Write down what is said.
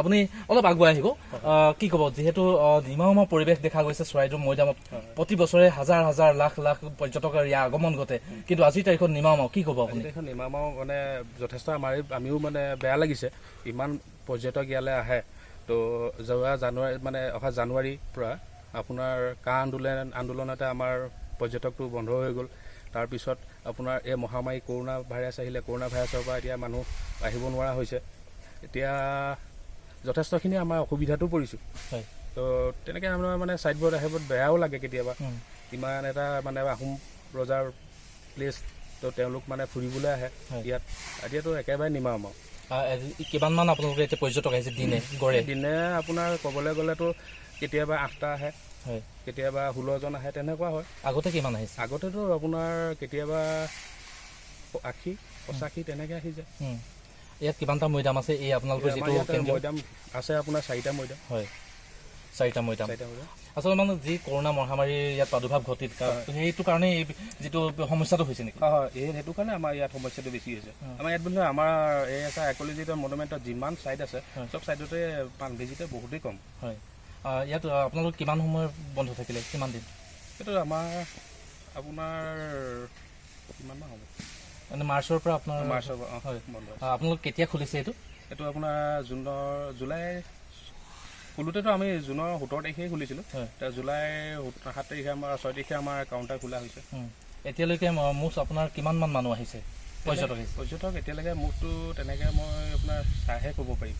আপুনি অলপ আগুৱাই আহিব কি ক'ব যেহেতু নিমাওমা পৰিৱেশ দেখা গৈছে চৰাইদেউ মৈদামত প্ৰতি বছৰে হাজাৰ হাজাৰ লাখ লাখ পৰ্যটকৰ ইয়াৰ আগমন ঘটে কিন্তু আজিৰ তাৰিখত নিমাওমা কি ক'ব আপুনি নিমাওমা মানে যথেষ্ট আমিও মানে বেয়া লাগিছে ইমান পৰ্যটক ইয়ালৈ আহে তো যোৱা জানুৱাৰী মানে অহা জানুৱাৰীৰ পৰা আপোনাৰ কা আন্দোলনতে আমাৰ পৰ্যটকটো বন্ধ হৈ গ'ল তাৰপিছত আপোনাৰ এই মহামাৰী কৰোণা ভাইৰাছ আহিলে কৰোণা ভাইৰাছৰ পৰা এতিয়া মানুহ আহিব নোৱাৰা হৈছে এতিয়া যথেষ্টখিনি আমাৰ অসুবিধাতো পৰিছোঁ তো তেনেকৈ আমাৰ মানে ছাইডবোৰত আহিব বেয়াও লাগে কেতিয়াবা ইমান এটা মানে আহোম ৰজাৰ প্লেচ তো তেওঁলোক মানে ফুৰিবলৈ আহে ইয়াত এতিয়াতো একেবাৰে নিমাওমা কিমানমান আপোনালোকে এতিয়া পৰ্যটক আহিছে দিনে আপোনাৰ ক'বলৈ গ'লেতো কেতিয়াবা 8টা আহে কেতিয়াবা 16জন আহে তেনেকুৱা হয় আগতে কিমান আহিছে আগতেতো আপোনাৰ কেতিয়াবা 80-85 তেনেকৈ আহি যায় ইয়াত কিমানটা মৈদাম আছে এই আপোনালোকৰ যিটো মৈদাম আছে আপোনাৰ 4টা মৈদাম হয় 4টা মৈদাম আচলতে মানে যি কৰোণা মহামাৰীৰ ইয়াত প্ৰাদুৰ্ভাৱ ঘটিল সেইটো কাৰণে এই যিটো সমস্যাটো হৈছে নেকি হয় সেইটো কাৰণে আমাৰ ইয়াত সমস্যাটো বেছি হৈছে আমাৰ ইয়াত বুলি আমাৰ এই আছে এক'লজিকেল মনুমেণ্টত যিমান ছাইড আছে চব ছাইডতে পাণ ভিজিটে বহুতেই কম হয় ইয়াত আপোনালোক কিমান সময় বন্ধ থাকিলে কিমান দিন এইটো আমাৰ আপোনাৰ কিমান মাহ হ'ব মানে মাৰ্চৰ পৰা আপোনাৰ হয় আপোনালোক কেতিয়া খুলিছে এইটো আপোনাৰ জুলাই খোলোতেতো আমি জুনৰ 17 তাৰিখেই খুলিছিলোঁ জুলাই 7 তাৰিখে আমাৰ 6 তাৰিখে আমাৰ কাউণ্টাৰ খোলা হৈছে এতিয়ালৈকে মুঠ আপোনাৰ কিমানমান মানুহ আহিছে পৰ্যটক এতিয়ালৈকে মুঠটো তেনেকৈ মই আপোনাৰ চাইহে ক'ব পাৰিম